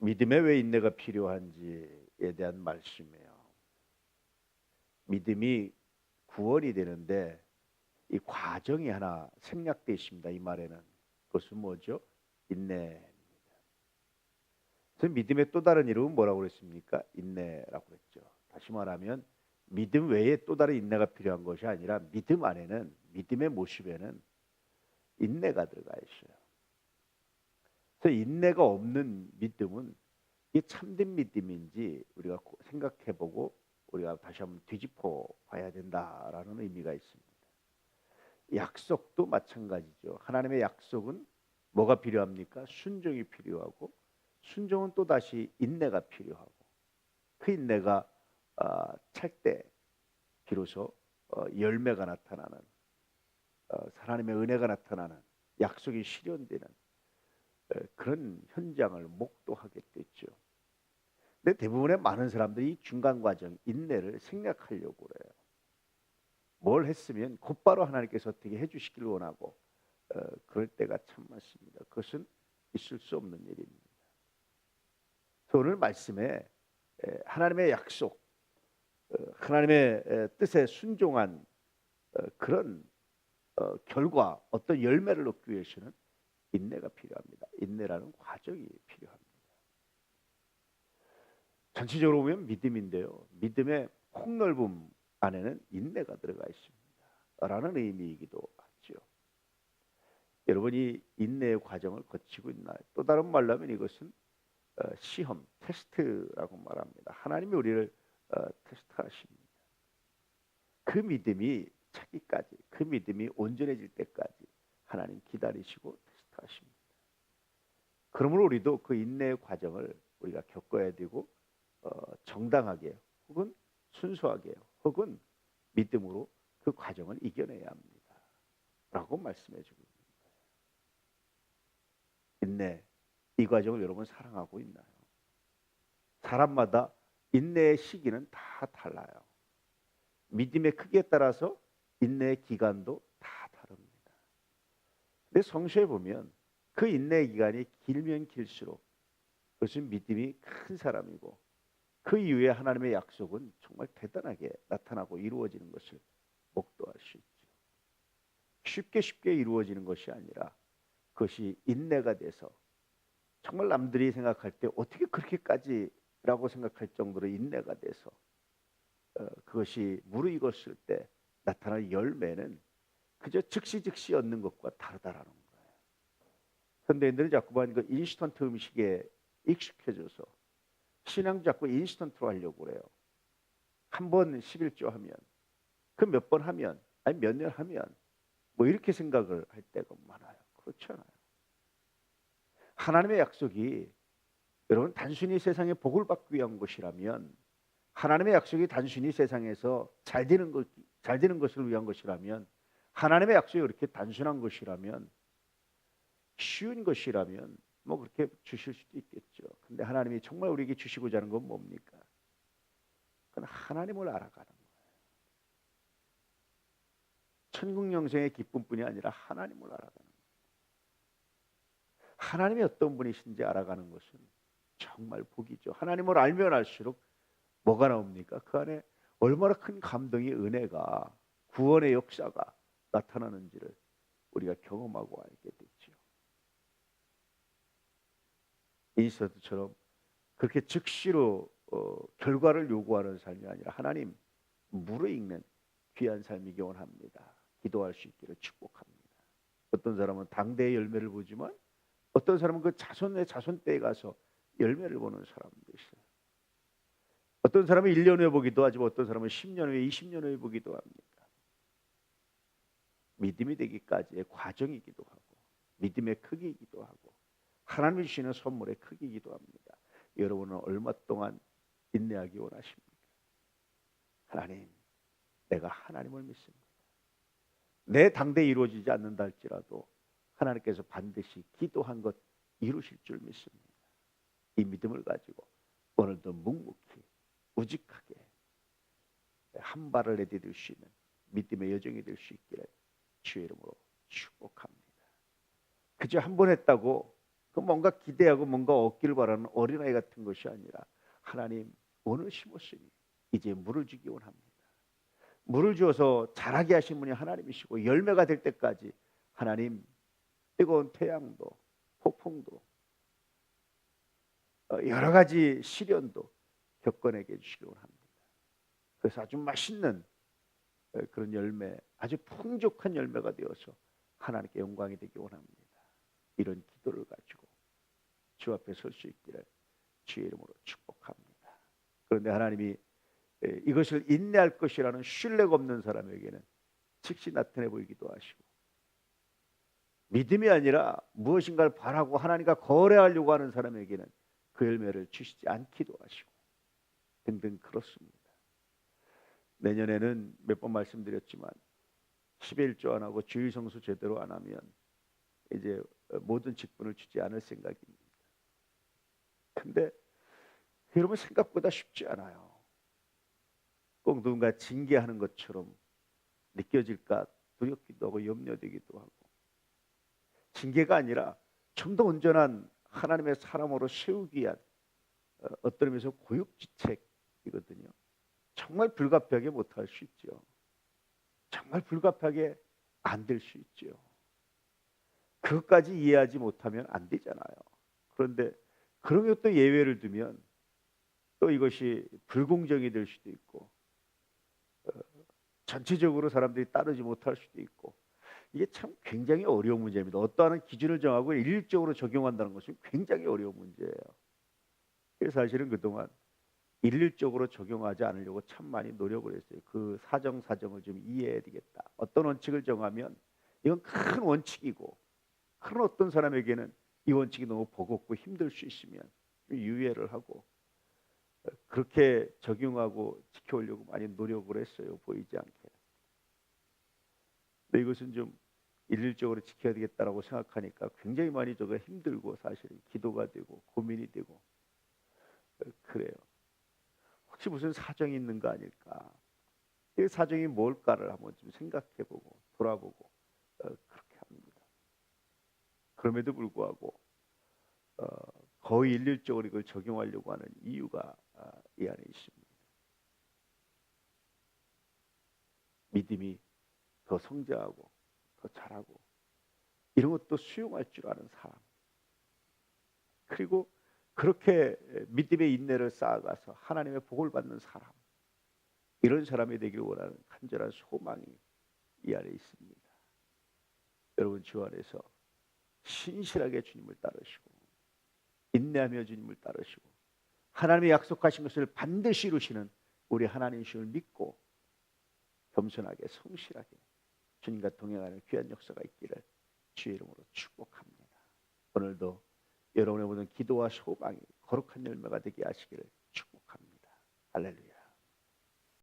믿음에 왜 인내가 필요한지에 대한 말씀이에요. 믿음이 구원이 되는데 이 과정이 하나 생략되어 있습니다. 이 말에는. 그것은 뭐죠? 인내입니다. 그래서 믿음의 또 다른 이름은 뭐라고 그랬습니까? 인내라고 그랬죠. 다시 말하면 믿음 외에 또 다른 인내가 필요한 것이 아니라 믿음 안에는, 믿음의 모습에는 인내가 들어가 있어요. 그래서 인내가 없는 믿음은 이게 참된 믿음인지 우리가 생각해보고 우리가 다시 한번 뒤집어 봐야 된다라는 의미가 있습니다. 약속도 마찬가지죠. 하나님의 약속은 뭐가 필요합니까? 순종이 필요하고, 순종은 또 다시 인내가 필요하고, 그 인내가 찰 때 비로소 열매가 나타나는, 하나님의 은혜가 나타나는, 약속이 실현되는 그런 현장을 목도하게 됐죠. 근데 대부분의 많은 사람들이 이 중간 과정 인내를 생략하려고 그래요. 뭘 했으면 곧바로 하나님께서 어떻게 해주시길 원하고 그럴 때가 참 많습니다. 그것은 있을 수 없는 일입니다. 그래서 오늘 말씀에 하나님의 약속, 하나님의 뜻에 순종한 그런 결과, 어떤 열매를 얻기 위해서는 인내가 필요합니다. 인내라는 과정이 필요합니다. 전체적으로 보면 믿음인데요. 믿음의 폭넓음 안에는 인내가 들어가 있습니다. 라는 의미이기도 하죠. 여러분이 인내의 과정을 거치고 있나요? 또 다른 말로 하면 이것은 시험, 테스트라고 말합니다. 하나님이 우리를 테스트하십니다. 그 믿음이 차기까지, 그 믿음이 온전해질 때까지 하나님 기다리시고 테스트하십니다. 그러므로 우리도 그 인내의 과정을 우리가 겪어야 되고 정당하게 혹은 순수하게 혹은 믿음으로 그 과정을 이겨내야 합니다. 라고 말씀해 주고 있습니다. 인내, 이 과정을 여러분 사랑하고 있나요? 사람마다 인내의 시기는 다 달라요. 믿음의 크기에 따라서 인내의 기간도 다 다릅니다. 근데 성서에 보면 그 인내의 기간이 길면 길수록 그것은 믿음이 큰 사람이고, 그 이후에 하나님의 약속은 정말 대단하게 나타나고 이루어지는 것을 목도할 수 있죠. 쉽게 이루어지는 것이 아니라 그것이 인내가 돼서 정말 남들이 생각할 때 어떻게 그렇게까지라고 생각할 정도로 인내가 돼서 그것이 무르익었을 때 나타나는 열매는 그저 즉시 얻는 것과 다르다라는 거예요. 현대인들은 자꾸만 그 인스턴트 음식에 익숙해져서 신앙 자꾸 인스턴트로 하려고 그래요. 한 번 11조 하면, 그 몇 번 하면, 아니 몇 년 하면 뭐 이렇게 생각을 할 때가 많아요. 그렇지 않아요. 하나님의 약속이 여러분 단순히 세상에 복을 받기 위한 것이라면, 하나님의 약속이 단순히 세상에서 잘 되는 것을 위한 것이라면, 하나님의 약속이 그렇게 단순한 것이라면, 쉬운 것이라면 뭐 그렇게 주실 수도 있겠죠. 근데 하나님이 정말 우리에게 주시고자 하는 건 뭡니까? 그건 하나님을 알아가는 거예요. 천국 영생의 기쁨뿐이 아니라 하나님을 알아가는 거예요. 하나님이 어떤 분이신지 알아가는 것은 정말 복이죠. 하나님을 알면 알수록 뭐가 나옵니까? 그 안에 얼마나 큰 감동의 은혜가, 구원의 역사가 나타나는지를 우리가 경험하고 알게 됐죠. 이스라엘처럼 그렇게 즉시로 결과를 요구하는 삶이 아니라 하나님 무르익는 귀한 삶이기 원합니다. 기도할 수 있기를 축복합니다. 어떤 사람은 당대의 열매를 보지만 어떤 사람은 그 자손의 자손 때에 가서 열매를 보는 사람도 있어요. 어떤 사람은 1년 후에 보기도 하지만 어떤 사람은 10년 후에 20년 후에 보기도 합니다. 믿음이 되기까지의 과정이기도 하고 믿음의 크기이기도 하고 하나님이 주시는 선물의 크기이기도 합니다. 여러분은 얼마 동안 인내하기 원하십니까? 하나님, 내가 하나님을 믿습니다. 내 당대에 이루어지지 않는다 할지라도 하나님께서 반드시 기도한 것 이루실 줄 믿습니다. 이 믿음을 가지고 오늘도 묵묵히 우직하게 한 발을 내디딜 수 있는 믿음의 여정이 될 수 있기를 주의 이름으로 축복합니다. 그저 한 번 했다고 그 뭔가 기대하고 뭔가 얻기를 바라는 어린아이 같은 것이 아니라 하나님 오늘 심었으니 이제 물을 주기 원합니다. 물을 주어서 자라게 하신 분이 하나님이시고 열매가 될 때까지 하나님 뜨거운 태양도 폭풍도 여러 가지 시련도 겪어내게 해주시기 원합니다. 그래서 아주 맛있는 그런 열매, 아주 풍족한 열매가 되어서 하나님께 영광이 되기 원합니다. 이런 기도를 가지고 주 앞에 설 수 있기를 주의 이름으로 축복합니다. 그런데 하나님이 이것을 인내할 것이라는 신뢰가 없는 사람에게는 즉시 나타내 보이기도 하시고, 믿음이 아니라 무엇인가를 바라고 하나님과 거래하려고 하는 사람에게는 그 열매를 주시지 않기도 하시고 등등 그렇습니다. 내년에는 몇 번 말씀드렸지만 11조 안 하고 주일성수 제대로 안 하면 이제 모든 직분을 주지 않을 생각입니다. 근데 여러분 생각보다 쉽지 않아요. 꼭 누군가 징계하는 것처럼 느껴질까 두렵기도 하고 염려되기도 하고, 징계가 아니라 좀 더 온전한 하나님의 사람으로 세우기 위한 어떤 의미에서 고육지책이거든요. 정말 불가피하게 못할 수 있죠. 정말 불가피하게 안 될 수 있죠. 그것까지 이해하지 못하면 안 되잖아요. 그런데 그런 것도 예외를 두면 또 이것이 불공정이 될 수도 있고 전체적으로 사람들이 따르지 못할 수도 있고, 이게 참 굉장히 어려운 문제입니다. 어떠한 기준을 정하고 일률적으로 적용한다는 것은 굉장히 어려운 문제예요. 그래서 사실은 그동안 일률적으로 적용하지 않으려고 참 많이 노력을 했어요. 그 사정을 좀 이해해야 되겠다. 어떤 원칙을 정하면 이건 큰 원칙이고, 큰 어떤 사람에게는 이 원칙이 너무 버겁고 힘들 수 있으면 유예를 하고 그렇게 적용하고 지켜오려고 많이 노력을 했어요. 보이지 않게. 근데 이것은 좀 일률적으로 지켜야 되겠다라고 생각하니까 굉장히 많이 저가 힘들고 사실은 기도가 되고 고민이 되고 그래요. 혹시 무슨 사정이 있는 거 아닐까? 이 사정이 뭘까를 한번 좀 생각해보고 돌아보고 그렇게 합니다. 그럼에도 불구하고 거의 일률적으로 이걸 적용하려고 하는 이유가 이 안에 있습니다. 믿음이 더 성장하고 더 잘하고 이런 것도 수용할 줄 아는 사람, 그리고 그렇게 믿음의 인내를 쌓아가서 하나님의 복을 받는 사람, 이런 사람이 되기를 원하는 간절한 소망이 이 안에 있습니다. 여러분 주 안에서 신실하게 주님을 따르시고 인내하며 주님을 따르시고 하나님의 약속하신 것을 반드시 이루시는 우리 하나님이심을 믿고 겸손하게 성실하게 주님과 동행하는 귀한 역사가 있기를 주의 이름으로 축복합니다. 오늘도 여러분의 모든 기도와 소망이 거룩한 열매가 되게 하시기를 축복합니다. 할렐루야.